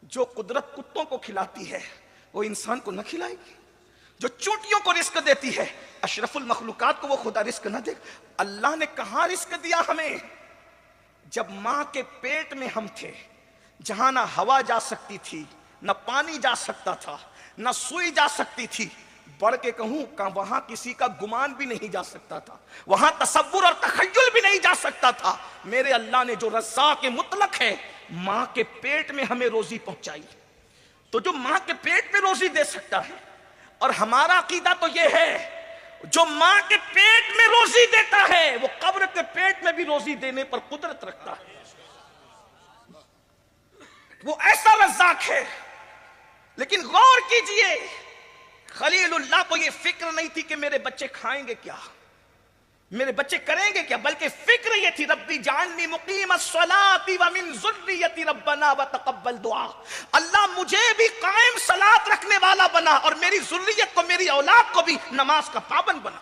جو قدرت کتوں کو کھلاتی ہے وہ انسان کو نہ کھلائے گی؟ جو چونٹیوں کو رزق دیتی ہے اشرف المخلوقات کو وہ خدا رزق نہ دے؟ اللہ نے کہاں رزق دیا ہمیں؟ جب ماں کے پیٹ میں ہم تھے، جہاں نہ ہوا جا سکتی تھی، نہ پانی جا سکتا تھا، نہ سوئی جا سکتی تھی، بڑھ کے کہوں کہ وہاں کسی کا گمان بھی نہیں جا سکتا تھا، وہاں تصور اور تخیل بھی نہیں جا سکتا تھا، میرے اللہ نے جو رزاق مطلق ہے ماں کے پیٹ میں ہمیں روزی پہنچائی۔ تو جو ماں کے پیٹ میں روزی دے سکتا ہے، اور ہمارا عقیدہ تو یہ ہے جو ماں کے پیٹ میں روزی دیتا ہے وہ قبر کے پیٹ میں بھی روزی دینے پر قدرت رکھتا ہے، وہ ایسا رزاق ہے۔ لیکن غور کیجئے، خلیل اللہ کو یہ فکر نہیں تھی کہ میرے بچے کھائیں گے کیا، میرے بچے کریں گے کیا، بلکہ فکر یہ تھی ربی جعلنی مقیم الصلاۃ ومن ذریتی ربنا وتقبل دعا، اللہ مجھے بھی قائم صلاۃ رکھنے والا بنا اور میری ذریت کو، میری اولاد کو بھی نماز کا پابند بنا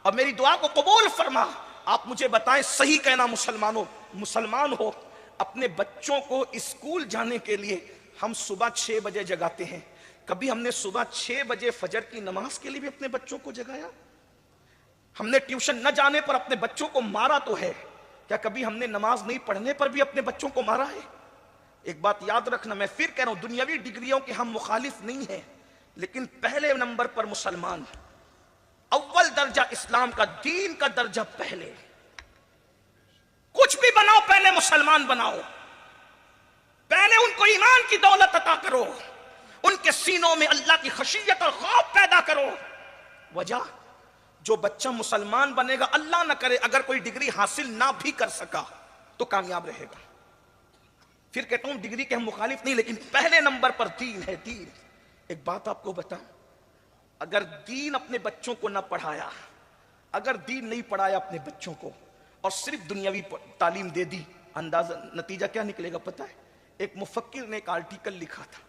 اور میری دعا کو قبول فرما۔ آپ مجھے بتائیں، صحیح کہنا مسلمانوں، مسلمان ہو، اپنے بچوں کو اسکول جانے کے لیے ہم صبح 6 بجے جگاتے ہیں، کبھی ہم نے صبح 6 بجے فجر کی نماز کے لیے بھی اپنے بچوں کو جگایا؟ ہم نے ٹیوشن نہ جانے پر اپنے بچوں کو مارا تو ہے، کیا کبھی ہم نے نماز نہیں پڑھنے پر بھی اپنے بچوں کو مارا ہے؟ ایک بات یاد رکھنا، میں پھر کہہ رہا ہوں، دنیاوی ڈگریوں کے ہم مخالف نہیں ہیں، لیکن پہلے نمبر پر مسلمان، اول درجہ اسلام کا، دین کا درجہ پہلے۔ کچھ بھی بناؤ پہلے مسلمان بناؤ، پہلے ان کو ایمان کی دولت عطا کرو، ان کے سینوں میں اللہ کی خشیت اور خوف پیدا کرو۔ وجہ، جو بچہ مسلمان بنے گا، اللہ نہ کرے اگر کوئی ڈگری حاصل نہ بھی کر سکا تو کامیاب رہے گا۔ پھر کہتا ہوں ڈگری کے ہم مخالف نہیں، لیکن پہلے نمبر پر دین ہے، دین۔ ایک بات آپ کو بتاؤں، اگر دین اپنے بچوں کو نہ پڑھایا، اگر دین نہیں پڑھایا اپنے بچوں کو اور صرف دنیاوی تعلیم دے دی، اندازہ نتیجہ کیا نکلے گا پتہ ہے؟ ایک مفکر نے ایک آرٹیکل لکھا تھا،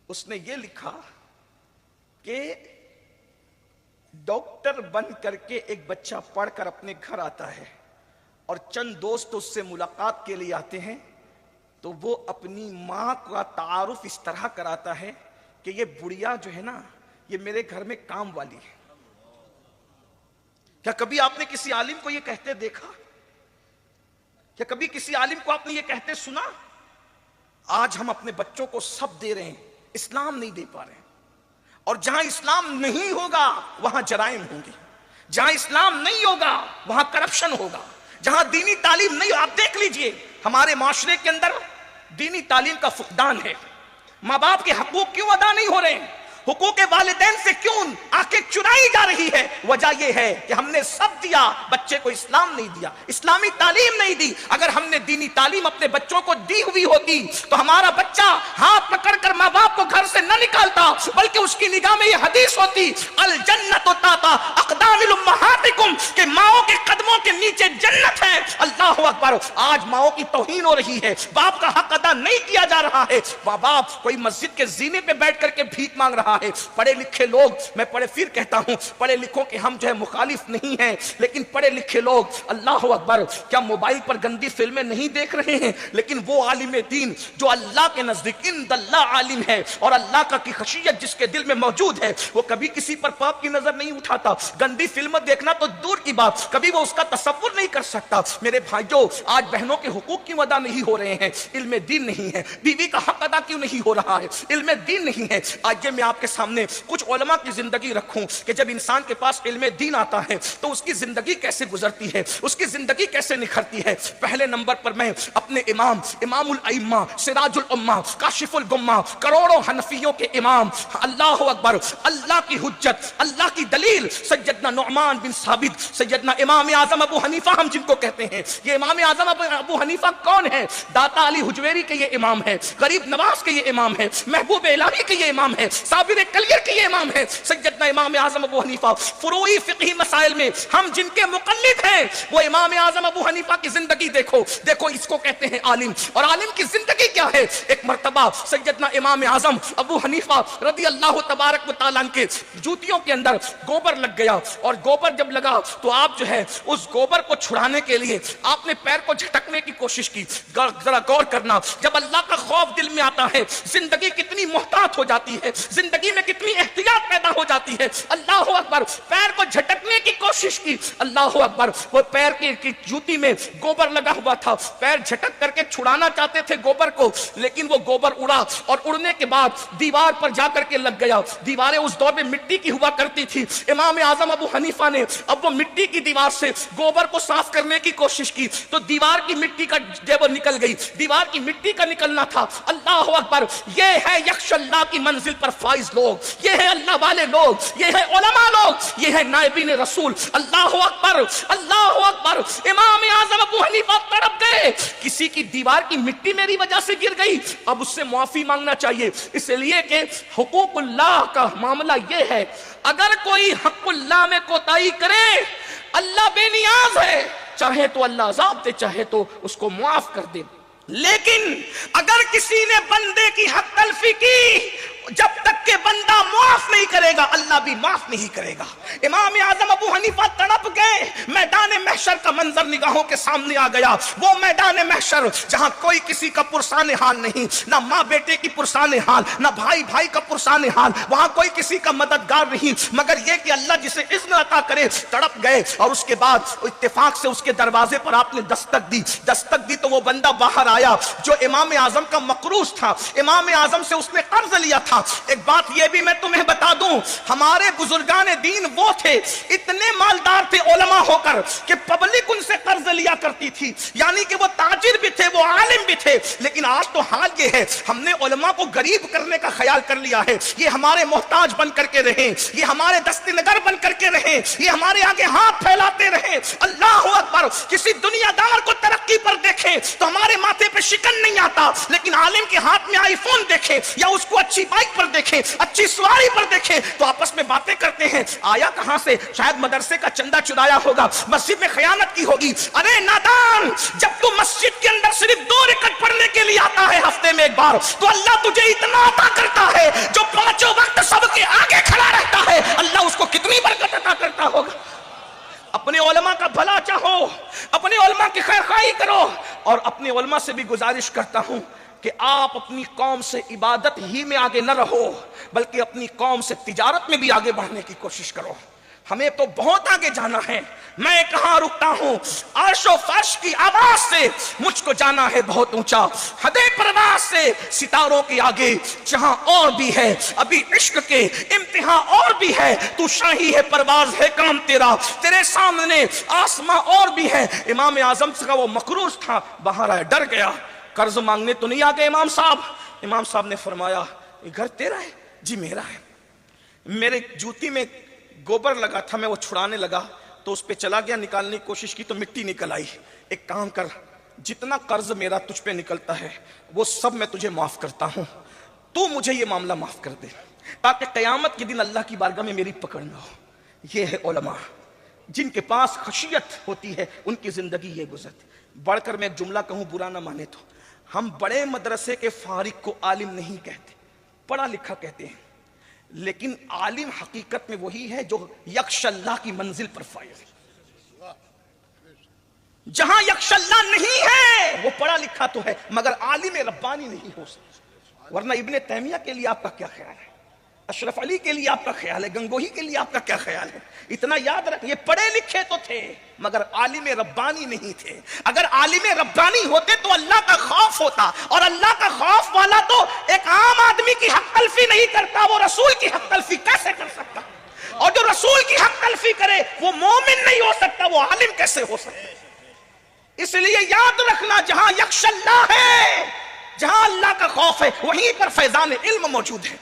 اس نے یہ لکھا کہ ڈاکٹر بن کر کے ایک بچہ پڑھ کر اپنے گھر آتا ہے اور چند دوست اس سے ملاقات کے لیے آتے ہیں تو وہ اپنی ماں کا تعارف اس طرح کراتا ہے کہ یہ بڑھیا جو ہے نا، یہ میرے گھر میں کام والی ہے۔ کیا کبھی آپ نے کسی عالم کو یہ کہتے دیکھا؟ کیا کبھی کسی عالم کو آپ نے یہ کہتے سنا؟ آج ہم اپنے بچوں کو سب دے رہے ہیں، اسلام نہیں دے پا رہے ہیں، اور جہاں اسلام نہیں ہوگا وہاں جرائم ہوں گے، جہاں اسلام نہیں ہوگا وہاں کرپشن ہوگا، جہاں دینی تعلیم نہیں، آپ دیکھ لیجئے ہمارے معاشرے کے اندر دینی تعلیم کا فقدان ہے۔ ماں باپ کے حقوق کیوں ادا نہیں ہو رہے ہیں؟ حقوق والدین سے کیوں آنکھیں چرائی جا رہی ہے؟ وجہ یہ ہے کہ ہم نے سب دیا، بچے کو اسلام نہیں دیا، اسلامی تعلیم نہیں دی۔ اگر ہم نے دینی تعلیم اپنے بچوں کو دی ہوئی ہوتی تو ہمارا بچہ ہاتھ پکڑ کر ماں باپ کو گھر سے نہ نکالتا، بلکہ اس کی نگاہ میں یہ حدیث ہوتی، الجنت تحت اقدام الامہاتکم، کہ ماؤں کے قدموں کے نیچے جنت ہے۔ اللہ اکبر! آج ماؤں کی توہین ہو رہی ہے، باپ کا حق ادا نہیں کیا جا رہا ہے، باپ کوئی مسجد کے زینے پہ بیٹھ کر کے بھیک مانگ رہا ہے۔ پڑھے لکھے لوگ، میں پھر کہتا ہوں، پڑھے لکھوں کے ہم جو ہے مخالف نہیں ہیں، لیکن پڑھے لکھے لوگ، اللہ اکبر، کیا موبائل پر گندی فلمیں نہیں دیکھ رہے ہیں؟ لیکن وہ عالم دین جو اللہ کے نزدیک عند اللہ عالم ہے اور اللہ کا کی خشیت جس کے دل میں موجود ہے، وہ کبھی کسی پر پاپ کی نظر نہیں اٹھاتا۔ گندی فلم دیکھنا تو دور کی بات، کبھی وہ اس کا تصور نہیں کر سکتا۔ میرے بھائیوں، آج بہنوں کے حقوق کیوں ادا نہیں ہو رہے ہیں؟ علم دین نہیں ہے۔ بیوی کا حق ادا کیوں نہیں ہو رہا ہے؟ علم دین نہیں ہے۔ آج میں آپ کے سامنے کچھ علماء کی زندگی رکھوں کہ جب انسان کے پاس علم دین آتا ہے تو اس کی زندگی کیسے گزرتی ہے، اس کی زندگی کیسے نکھرتی ہے۔ پہلے نمبر پر میں اپنے امام الائمہ، سراج الامہ، کاشف الغمہ، کروڑوں حنفیوں کے امام، اللہ اکبر، اللہ کی حجت، اللہ کی دلیل، سیدنا نعمان بن ثابت، سیدنا امام اعظم ابو حنیفہ ہم جن کو کہتے ہیں۔ یہ امام اعظم ابو حنیفہ کون ہے؟ داتا علی حجویری کے یہ امام ہے، غریب نواز کے یہ امام ہے، محبوب الہی کے یہ امام ہے، صاحب تصاویر کلیئر کیے امام ہیں سیدنا امام اعظم ابو حنیفہ. فروعی فقہی مسائل میں ہم جن کے مقلد ہیں وہ امام اعظم ابو حنیفہ کی زندگی دیکھو اس کو کہتے ہیں عالم. اور عالم کی زندگی کیا ہے؟ ایک مرتبہ سیدنا امام اعظم ابو حنیفہ رضی اللہ تبارک و تعالیٰ کے جوتیوں کے اندر گوبر لگ گیا, اور گوبر جب لگا تو آپ جو ہے اس گوبر کو چھڑانے کے لیے آپ نے پیر کو جھٹکنے کی کوشش کی. ذرا غور کرنا, جب اللہ کا خوف دل میں آتا ہے زندگی کتنی محتاط ہو جاتی ہے, زندگی میں کتنی احتیاط پیدا ہو جاتی ہے. اللہ اکبر, پیر کو جھٹکنے کی کوشش کی, اللہ اکبر, وہ پیر کی جوتی میں گوبر لگا ہوا تھا, پیر جھٹک کر کے چھڑانا چاہتے تھے گوبر کو, لیکن وہ گوبر اڑا اور اڑنے کے بعد دیوار پر جا کر کے لگ گیا. دیواریں اس دور میں مٹی کی ہوا کرتی تھی. امام اعظم ابو حنیفہ نے اب وہ مٹی کی دیوار سے گوبر کو صاف کرنے کی کوشش کی تو دیوار کی مٹی کا جب نکل گئی, دیوار کی مٹی کا نکلنا تھا. اللہ اکبر, یہ ہے یکش اللہ کی منزل پر فائز لوگ, یہ ہے اللہ والے لوگ, یہ ہے علماء لوگ, یہ ہے نائبین رسول. اللہ اکبر, اللہ اکبر. امام اعظم ابو حنیفہ تڑپ گئے, کسی کی دیوار کی مٹی میری وجہ سے گر گئی, اب اس سے معافی مانگنا چاہیے. اس لیے کہ حقوق اللہ کا معاملہ یہ ہے, اگر کوئی حق اللہ میں کوتاہی کرے اللہ بے نیاز ہے, چاہے تو اللہ عذاب دے, چاہے تو اس کو معاف کر دے. لیکن اگر کسی نے بندے کی حق تلفی کی, جب تک کہ بندہ معاف نہیں کرے گا اللہ بھی معاف نہیں کرے گا. امام اعظم ابو حنیفہ تڑپ گئے, میدان محشر کا منظر نگاہوں کے سامنے آ گیا. وہ میدان محشر جہاں کوئی کسی کا پرسان حال نہیں, نہ ماں بیٹے کی پرسان حال, نہ بھائی بھائی کا پرسان حال, وہاں کوئی کسی کا مددگار نہیں مگر یہ کہ اللہ جسے اذن عطا کرے. تڑپ گئے اور اس کے بعد اتفاق سے اس کے دروازے پر آپ نے دستک دی تو وہ بندہ باہر آیا جو امام اعظم کا مقروض تھا. امام اعظم سے اس نے قرض لیا تھا. ایک بات یہ بھی میں تمہیں بتا دوں, ہمارے بزرگان دین وہ تھے, اتنے مالدار تھے علماء ہو کر کہ پبلک ان سے قرض لیا کرتی تھی, یعنی کہ وہ تاجر بھی تھے, وہ عالم بھی تھے. لیکن آج تو حال یہ ہے, ہم نے علماء کو غریب کرنے کا خیال کر لیا ہے. یہ ہمارے محتاج بن کر کے رہیں, یہ ہمارے دست نگر بن کر کے رہیں, یہ ہمارے آگے ہاتھ پھیلاتے رہیں. اللہ اکبر, کسی دنیا دار کو ترقی پر دیکھیں تو ہمارے ماتھے پہ شکن نہیں آتا, لیکن عالم کے ہاتھ میں آئی فون دیکھیں یا اس کو اچھی بائک پر دیکھیں, اچھی سواری پر دیکھیں تو آپس میں باتیں کرتے ہیں. آیا کہاں سے؟ شاید مدرسے کا چندہ چرایا ہوگا, مسجد میں خیانت کی ہوگی. ارے نادان, جب تو مسجد کے اندر صرف 2 رکعت پڑھنے کے لیے آتا ہے ہفتے میں ایک بار, تو اللہ تجھے اتنا عطا کرتا ہے. جو 5 وقت سب کے آگے کھڑا رہتا ہے, اللہ اس کو کتنی برکت عطا کرتا ہوگا. اپنے علماء کا بھلا چاہو, اپنے علماء کی خیر خواہی کرو, اور اپنے علماء سے بھی گزارش کرتا ہوں کہ آپ اپنی قوم سے عبادت ہی میں آگے نہ رہو, بلکہ اپنی قوم سے تجارت میں بھی آگے بڑھنے کی کوشش کرو. ہمیں تو بہت آگے جانا ہے. میں کہاں رکتا ہوں, عرش و فرش کی آواز سے مجھ کو جانا ہے بہت اونچا, حد پرواز سے ستاروں کے آگے جہاں اور بھی ہے ابھی عشق کے امتحان, اور بھی ہے تو شاہی ہے پرواز ہے کام تیرا, تیرے سامنے آسماں اور بھی ہے. امام اعظم کا وہ مقروض تھا, باہر آیا, ڈر گیا, قرض مانگنے تو نہیں آگے امام صاحب. امام صاحب نے فرمایا, یہ گھر تیرا ہے؟ جی میرا ہے. میرے جوتی میں گوبر لگا تھا, میں وہ چھڑانے لگا تو اس پہ چلا گیا, نکالنے کی کوشش کی تو مٹی نکل آئی. ایک کام کر, جتنا قرض میرا تجھ پہ نکلتا ہے وہ سب میں تجھے معاف کرتا ہوں, تو مجھے یہ معاملہ معاف کر دے تاکہ قیامت کے دن اللہ کی بارگاہ میں میری پکڑ نہ ہو. یہ ہے علماء جن کے پاس خشیت ہوتی ہے, ان کی زندگی یہ گزرتی. بڑھ کر میں ایک جملہ کہوں, برا نہ مانے تو, ہم بڑے مدرسے کے فارغ کو عالم نہیں کہتے, پڑھا لکھا کہتے ہیں. لیکن عالم حقیقت میں وہی ہے جو یکش اللہ کی منزل پر فائز ہے. جہاں یکش اللہ نہیں ہے وہ پڑھا لکھا تو ہے مگر عالم ربانی نہیں ہو سکتا. ورنہ ابن تیمیہ کے لیے آپ کا کیا خیال ہے, اشرف علی کے لیے آپ کا خیال ہے, گنگوہی کے لیے آپ کا کیا خیال ہے؟ اتنا یاد رکھ, یہ پڑھے لکھے تو تھے مگر عالم ربانی نہیں تھے. اگر عالم ربانی ہوتے تو اللہ کا خوف ہوتا, اور اللہ کا خوف والا تو ایک عام آدمی کی حق تلفی نہیں کرتا, وہ رسول کی حق تلفی کیسے کر سکتا؟ اور جو رسول کی حق تلفی کرے وہ مومن نہیں ہو سکتا, وہ عالم کیسے ہو سکتا؟ اس لیے یاد رکھنا, جہاں یکش اللہ ہے, جہاں اللہ کا خوف ہے, وہیں پر فیضان علم موجود ہے.